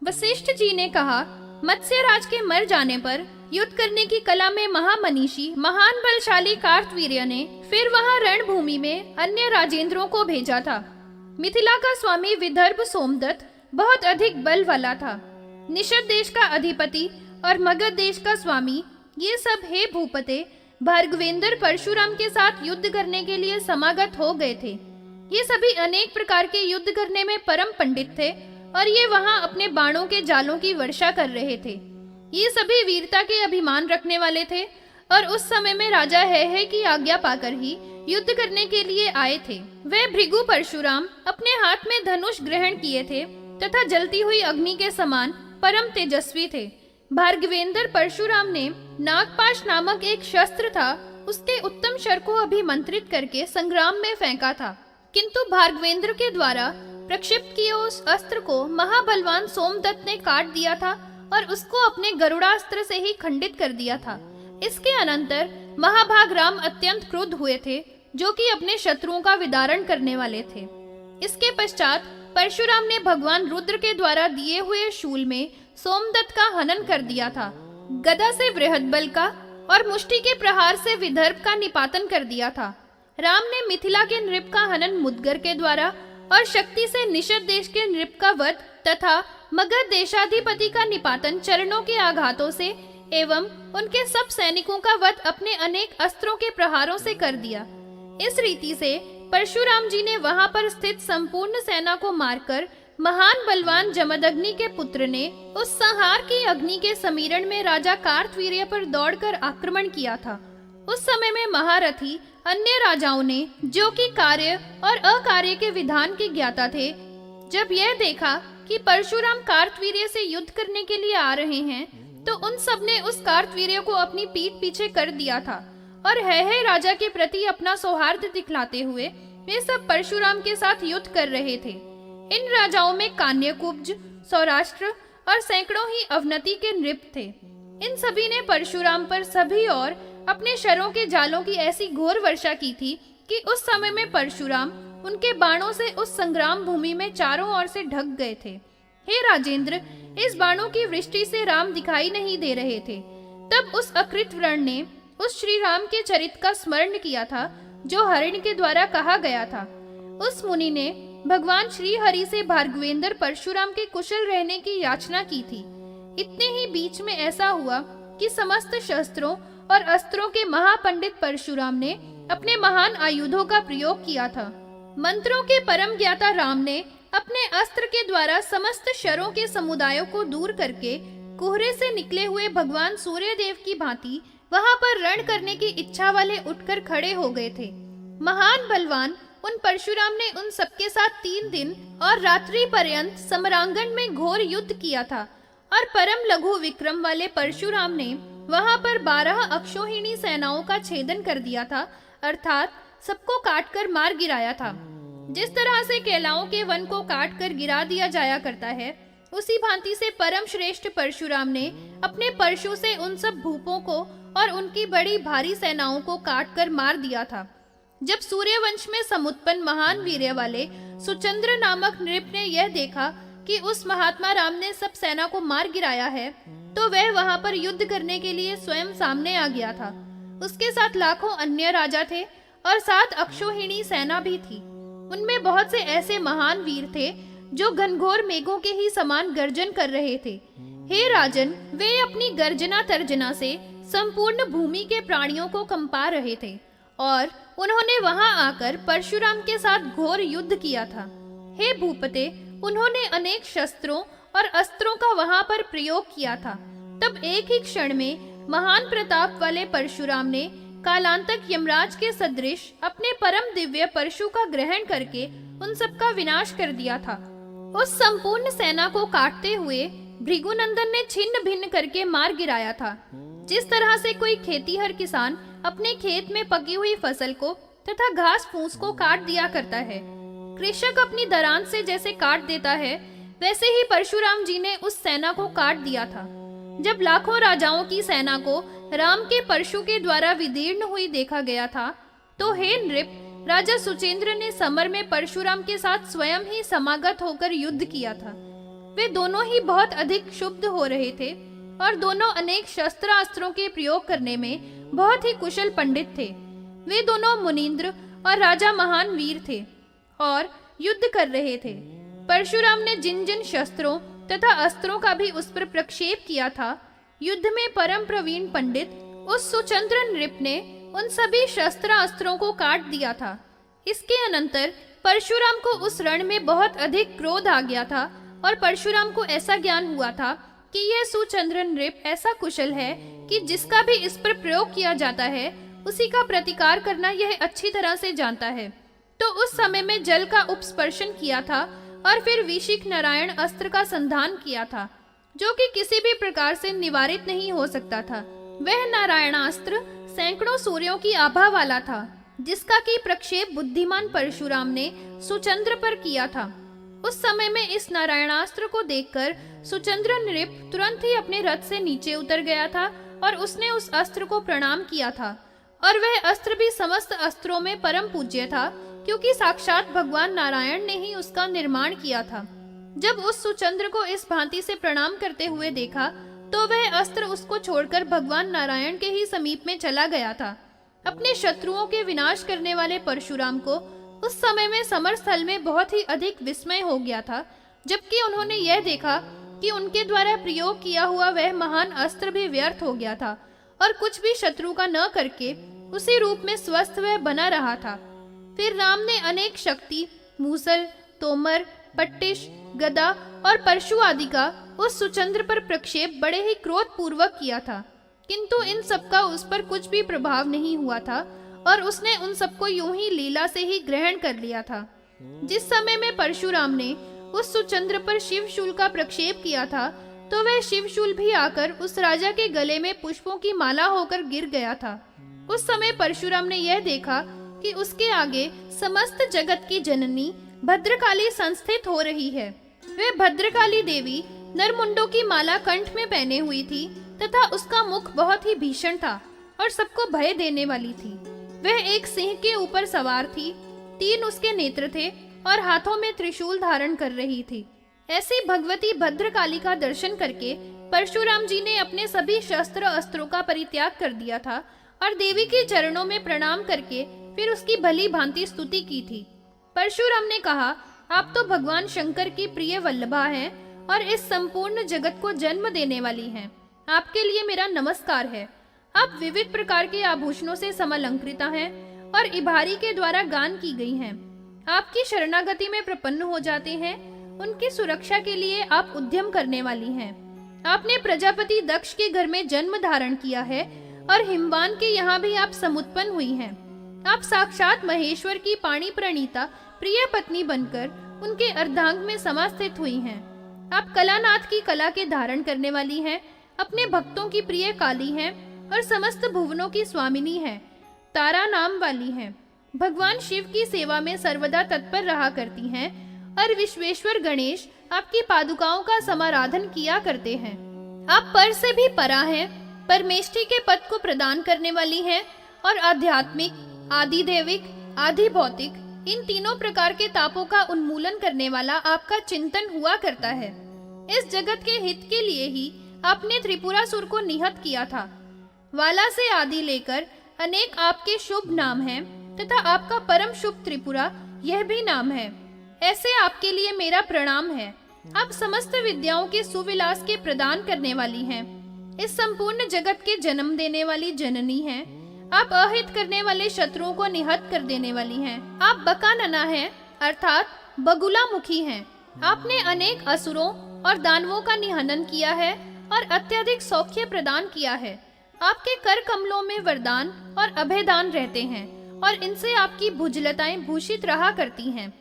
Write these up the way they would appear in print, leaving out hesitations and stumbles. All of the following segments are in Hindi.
वशिष्ठ जी ने कहा, मत्स्यराज के मर जाने पर युद्ध करने की कला में महामनीषी महान बलशाली कार्तवीर्य ने फिर वहां रणभूमि में अन्य राजेंद्रों को भेजा था। मिथिला का स्वामी विदर्भ सोमदत्त बहुत अधिक बल वाला था। निषद देश का अधिपति और मगध देश का स्वामी ये सब हे भूपते भार्गवेंद्र परशुराम के साथ युद्ध करने के लिए समागत हो गए थे। ये सभी अनेक प्रकार के युद्ध करने में परम पंडित थे और ये वहां अपने बाणों के जालों की वर्षा कर रहे थे। ये सभी वीरता के अभिमान रखने वाले थे और उस समय में राजा है की आज्ञा पाकर ही युद्ध करने के लिए आए थे। वे भृगु परशुराम अपने हाथ में धनुष ग्रहण किए थे तथा जलती हुई अग्नि के समान परम तेजस्वी थे। भार्गवेंद्र परशुराम ने नागपाश नामक एक शस्त्र था, उसके उत्तम शर को अभिमंत्रित करके संग्राम में फेंका था, किंतु भार्गवेंद्र के द्वारा प्रक्षिप्त किए उस अस्त्र को महाबलवान सोमदत्त ने काट दिया था और उसको अपने गरुड़ास्त्र से ही खंडित कर दिया था। इसके अनंतर महाभाग राम अत्यंत क्रुद्ध हुए थे, जो कि अपने शत्रुओं का विदारण करने वाले थे। इसके पश्चात परशुराम ने भगवान रुद्र के द्वारा दिए हुए शूल में सोमदत्त का हनन कर दिया था। गदा से बृहदबल का और मुष्टि के प्रहार से विदर्भ का निपातन कर दिया था। राम ने मिथिला के नृप का हनन मुदगर के द्वारा और शक्ति से निषद देश के नृप का वध तथा मगध देशाधिपति का निपातन चरणों के आघातों से एवं उनके सब सैनिकों का वध अपने अनेक अस्त्रों के प्रहारों से कर दिया। इस रीति से परशुराम जी ने वहां पर स्थित संपूर्ण सेना को मारकर महान बलवान जमदग्नि के पुत्र ने उस संहार की अग्नि के समीरण में राजा कार्तवीर्य पर दौड़कर आक्रमण किया था। उस समय में महारथी अन्य राजाओं ने, जो कि कार्य और अकार्य के विधान के ज्ञाता थे, जब यह देखा कि परशुराम कार्तवीर्य से युद्ध करने के लिए आ रहे हैं, तो उन सब ने उस कार्तवीर्य को अपनी पीठ पीछे कर दिया था और है राजा के प्रति अपना सौहार्द दिखलाते हुए वे सब परशुराम के साथ युद्ध कर रहे थे। इन राजाओं में कान्यकुब्ज, सौराष्ट्र और सैकड़ों ही अवनति के नृप थे। इन सभी ने परशुराम पर सभी और अपने शरों के जालों की ऐसी घोर वर्षा की थी कि उस समय में परशुराम उनके बाणों से उस संग्राम भूमि में चारों ओर से ढक गए थे। हे राजेंद्र, इस बाणों की वृष्टि से राम दिखाई नहीं दे रहे थे। तब उस अकृत व्रण ने उस श्री राम के चरित का स्मरण किया था, जो हरिण के द्वारा कहा गया था। उस मुनि ने भगवान श्री हरि से भार्गवेंद्र परशुराम के कुशल रहने की याचना की थी। इतने ही बीच में ऐसा हुआ कि समस्त शस्त्रों और अस्त्रों के महापंडित परशुराम ने अपने महान आयुधों का प्रयोग किया था। मंत्रों के परम ज्ञाता राम ने अपने अस्त्र के द्वारा समस्त शरों के समुदायों को दूर करके कोहरे से निकले हुए भगवान सूर्य देव की भांति वहां पर रण करने की इच्छा वाले उठकर खड़े हो गए थे। महान बलवान उन परशुराम ने उन सबके साथ 3 दिन और रात्रि पर्यंत समरांगण में घोर युद्ध किया था और परम लघु विक्रम वाले परशुराम ने वहां पर 12 अक्षौहिणी सेनाओं का छेदन कर दिया था, अर्थात सबको काटकर मार गिराया था। जिस तरह से केलाओं के वन को काटकर गिरा दिया जाया करता है, उसी भांति से परम श्रेष्ठ परशुराम ने अपने परशु से उन सब भूपों को और उनकी बड़ी भारी सेनाओं को काटकर मार दिया था। जब सूर्यवंश में समुत्पन्न महान वीर्य वाले सुचंद्र नामक नृप ने यह देखा कि उस महात्मा राम ने सब सेना को मार गिराया है, तो वह वहां पर युद्ध करने के लिए स्वयं सामने आ गया था। उसके साथ लाखों अन्य राजा थे और 7 अक्षौहिणी सेना भी थी। उनमें बहुत से ऐसे महान वीर थे जो घनघोर मेघों के ही समान गर्जन कर रहे थे। हे राजन, वे अपनी गर्जना तर्जना से संपूर्ण भूमि के प्राणियों को कंपा रहे थे और उन्होंने वहां आकर परशुराम के साथ घोर युद्ध किया था। हे भूपते, उन्होंने अनेक शस्त्रों और अस्त्रों का वहां पर प्रयोग किया था। तब एक ही क्षण में महान प्रताप वाले परशुराम ने कालांतक यमराज के सदृश अपने परम दिव्य परशु का ग्रहण करके उन सबका विनाश कर दिया था। उस संपूर्ण सेना को काटते हुए भृगुनंदन ने छिन्न भिन्न करके मार गिराया था। जिस तरह से कोई खेतीहर किसान अपने खेत में पकी हुई फसल को तथा घास फूस को काट दिया करता है, कृषक अपनी दरान से जैसे काट देता है, वैसे ही परशुराम जी ने उस सेना को काट दिया था। जब लाखों राजाओं की सेना को राम के परशु के द्वारा विदीर्ण हुई देखा गया था, तो हे नृप, राजा सुचेंद्र ने समर में परशुराम के साथ स्वयं ही समागत होकर युद्ध किया था। वे दोनों ही बहुत अधिक क्षुब्ध हो रहे थे और दोनों अनेक शस्त्र अस्त्रों के प्रयोग करने में बहुत ही कुशल पंडित थे। वे दोनों मुनींद्र और राजा महान वीर थे और युद्ध कर रहे थे। परशुराम ने जिन जिन शस्त्रों तथा अस्त्रों का भी उस पर प्रक्षेप किया था, युद्ध में परम प्रवीण पंडित उस सुचंद्र नृप ने उन सभी शस्त्र अस्त्रों को काट दिया था। इसके अनंतर परशुराम को उस रण में बहुत अधिक क्रोध आ गया था और परशुराम को ऐसा ज्ञान हुआ था कि यह सुचंद्र नृप ऐसा कुशल है कि जिसका भी इस पर प्रयोग किया जाता है उसी का प्रतिकार करना यह अच्छी तरह से जानता है। तो उस समय में जल का उपस्पर्शन किया था और फिर विशिख नारायण अस्त्र का संधान किया था, जो कि किसी भी प्रकार से निवारित नहीं हो सकता था। वह नारायणास्त्र सैकड़ों सूर्यों की आभा वाला था, जिसका की प्रक्षेप बुद्धिमान परशुराम ने सुचंद्र पर किया था। उस समय में इस नारायणास्त्र को देखकर सुचंद्र नृप तुरंत ही अपने रथ से नीचे उतर गया था और उसने उस अस्त्र को प्रणाम किया था। और वह अस्त्र भी समस्त अस्त्रों में परम पूज्य था, क्योंकि साक्षात भगवान नारायण ने ही उसका निर्माण किया था। जब उस सुचंद्र को इस भांति से प्रणाम करते हुए देखा तो वह अस्त्र उसको छोड़कर भगवान नारायण के ही समीप में चला गया था। अपने शत्रुओं के विनाश करने वाले परशुराम को उस समय में समर स्थल में बहुत ही अधिक विस्मय हो गया था, जबकि उन्होंने यह देखा कि उनके द्वारा प्रयोग किया हुआ वह महान अस्त्र भी व्यर्थ हो गया था और कुछ भी शत्रु का न करके उसी रूप में स्वस्थ वह बना रहा था। फिर राम ने अनेक शक्ति, मूसल, तोमर, पट्टिश, गदा और परशु आदि का उस सुचंद्र पर प्रक्षेप बड़े ही क्रोध पूर्वक किया था, किंतु इन सब का उस पर कुछ भी प्रभाव नहीं हुआ था और उसने उन सबको यूं ही लीला से ही ग्रहण कर लिया था। जिस समय में परशुराम ने उस सुचंद्र पर शिवशूल का प्रक्षेप किया था तो वह शिवशूल भी आकर उस राजा के गले में पुष्पों की माला होकर गिर गया था। उस समय परशुराम ने यह देखा कि उसके आगे समस्त जगत की जननी भद्रकाली संस्थित हो रही है। वह भद्रकाली देवी नरमुंडों की माला कंठ में पहने हुई थी तथा उसका मुख बहुत ही भीषण था और सबको भय देने वाली थी। वह एक सिंह के ऊपर सवार थी, 3 उसके नेत्र थे और हाथों में त्रिशूल धारण कर रही थी। ऐसी भगवती भद्रकाली का दर्शन करके परशुराम जी ने अपने सभी शस्त्र अस्त्रों का परित्याग कर दिया था और देवी के चरणों में प्रणाम करके फिर उसकी भली भांति स्तुति की थी। परशुराम ने कहा, आप तो भगवान शंकर की प्रिय वल्लभा हैं और इस संपूर्ण जगत को जन्म देने वाली हैं। आपके लिए मेरा नमस्कार है। आप विविध प्रकार के आभूषणों से समलंकृता हैं और इबारी के द्वारा गान की गई हैं। आपकी शरणागति में प्रपन्न हो जाते हैं, उनकी सुरक्षा के लिए आप उद्यम करने वाली हैं। आपने प्रजापति दक्ष के घर में जन्म धारण किया है और हिमवान के यहाँ भी आप समुत्पन्न हुई हैं। आप साक्षात महेश्वर की पाणी प्रणीता प्रिय पत्नी बनकर उनके अर्धांग में समास्थित हुई हैं। आप कलानाथ की कला के धारण करने वाली हैं, अपने भक्तों की प्रिय काली हैं और समस्त भुवनों की स्वामिनी हैं, तारा नाम वाली हैं। भगवान शिव की सेवा में सर्वदा तत्पर रहा करती हैं और विश्वेश्वर गणेश आपकी पादुकाओं का समाराधन किया करते हैं। आप पर से भी परा हैं, परमेष्ठी के पद को प्रदान करने वाली हैं और आध्यात्मिक, आदिदेविक, आदि भौतिक इन तीनों प्रकार के तापों का उन्मूलन करने वाला आपका चिंतन हुआ करता है। इस जगत के हित के लिए ही आपने त्रिपुरासुर को निहत किया था। वाला से आदि लेकर अनेक आपके शुभ नाम हैं तथा आपका परम शुभ त्रिपुरा यह भी नाम है। ऐसे आपके लिए मेरा प्रणाम है। आप समस्त विद्याओं के सुविलास के प्रदान करने वाली हैं। इस संपूर्ण जगत के जन्म देने वाली जननी हैं। आप अहित करने वाले शत्रुओं को निहत कर देने वाली हैं। आप बकानना हैं, अर्थात बगुला मुखी हैं। आपने अनेक असुरों और दानवों का निहनन किया है और अत्यधिक सौख्य प्रदान किया है। आपके कर कमलों में वरदान और अभयदान रहते हैं और इनसे आपकी भुजलताएं भूषित रहा करती हैं।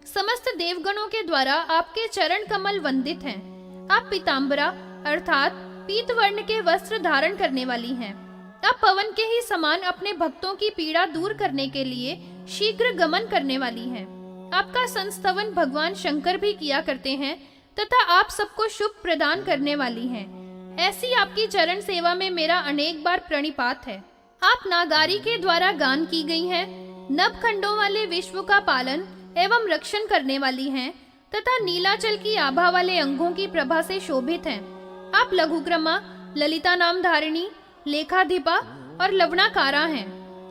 समस्त देवगणों के द्वारा आपके चरण कमल वंदित हैं। आप पीतांबरा अर्थात पीत वर्ण के वस्त्र धारण करने वाली हैं। आप पवन के ही समान अपने भक्तों की पीड़ा दूर करने के लिए शीघ्र गमन करने वाली हैं। आपका संस्तवन भगवान शंकर भी किया करते हैं तथा आप सबको शुभ प्रदान करने वाली हैं। ऐसी आपकी चरण सेवा में मेरा अनेक बार प्रणिपात है। आप नागारी के द्वारा गान की गई हैं, नवखंडों वाले विश्व का पालन एवं रक्षण करने वाली हैं तथा नीलाचल की आभा वाले अंगों की प्रभा से शोभित हैं। आप लघुग्रमा, ललिता नाम धारिणी, लेखाधिपा और लवणाकारा हैं।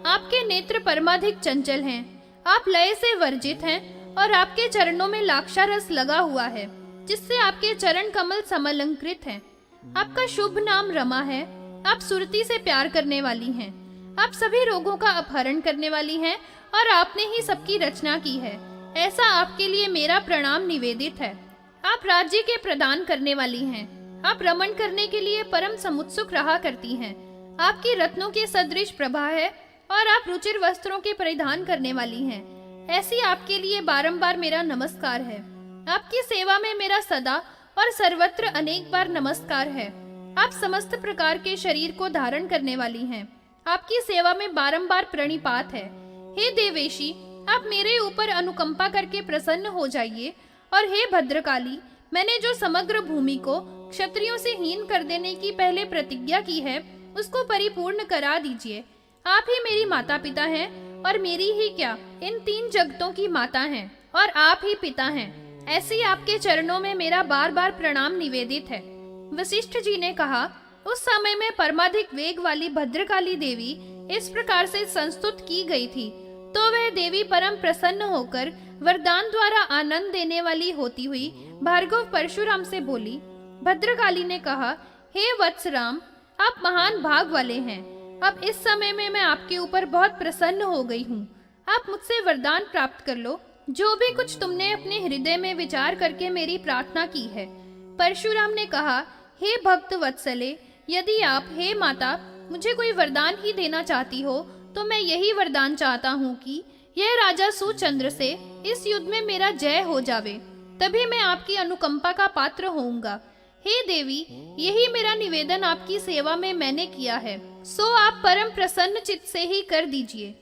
आपके नेत्र परमाधिक चंचल हैं। आप लय से वर्जित हैं और आपके चरणों में लाक्षारस लगा हुआ है, जिससे आपके चरण कमल समलंकृत हैं। आपका शुभ नाम रमा है। आप सुरती से प्यार करने वाली हैं। आप सभी रोगों का अपहरण करने वाली हैं और आपने ही सबकी रचना की है। ऐसा आपके लिए मेरा प्रणाम निवेदित है। आप राज्य के प्रदान करने वाली हैं। आप रमण करने के लिए परम समुत्सुक रहा करती हैं। आपकी रत्नों के सदृश प्रभा है और आप रुचिर वस्त्रों के परिधान करने वाली हैं। ऐसी आपके लिए बारंबार मेरा नमस्कार है। आपकी सेवा में मेरा सदा और सर्वत्र अनेक बार नमस्कार है। आप समस्त प्रकार के शरीर को धारण करने वाली हैं। आपकी सेवा में बारंबार प्रणिपात है। हे देवेशी, आप मेरे ऊपर अनुकंपा करके प्रसन्न हो जाइए और हे भद्रकाली, मैंने जो समग्र भूमि को क्षत्रियों से हीन कर देने की पहले प्रतिज्ञा की है, उसको परिपूर्ण करा दीजिए। आप ही मेरी माता पिता हैं और मेरी ही क्या, इन 3 जगतों की माता हैं और आप ही पिता हैं। ऐसी आपके चरणों में मेरा बार बार प्रणाम निवेदित है। वशिष्ठ जी ने कहा, उस समय में परमाधिक वेग वाली भद्रकाली देवी इस प्रकार से संस्तुत की गई थी, तो वह देवी परम प्रसन्न होकर वरदान द्वारा आनंद देने वाली होती हुई भार्गव परशुराम से बोली। भद्रकाली ने कहा, हे वत्सराम, आप महान भाग वाले हैं। अब इस समय में मैं आपके ऊपर बहुत प्रसन्न हो गई हूँ। आप मुझसे वरदान प्राप्त कर लो, जो भी कुछ तुमने अपने हृदय में विचार करके मेरी प्रार्थना की है। परशुराम ने कहा, हे भक्त वत्सले, यदि आप, हे माता, मुझे कोई वरदान ही देना चाहती हो, तो मैं यही वरदान चाहता हूँ कि यह राजा सुचंद्र से इस युद्ध में मेरा जय हो जावे, तभी मैं आपकी अनुकंपा का पात्र होऊंगा। हे देवी, यही मेरा निवेदन आपकी सेवा में मैंने किया है, सो आप परम प्रसन्न चित्त से ही कर दीजिए।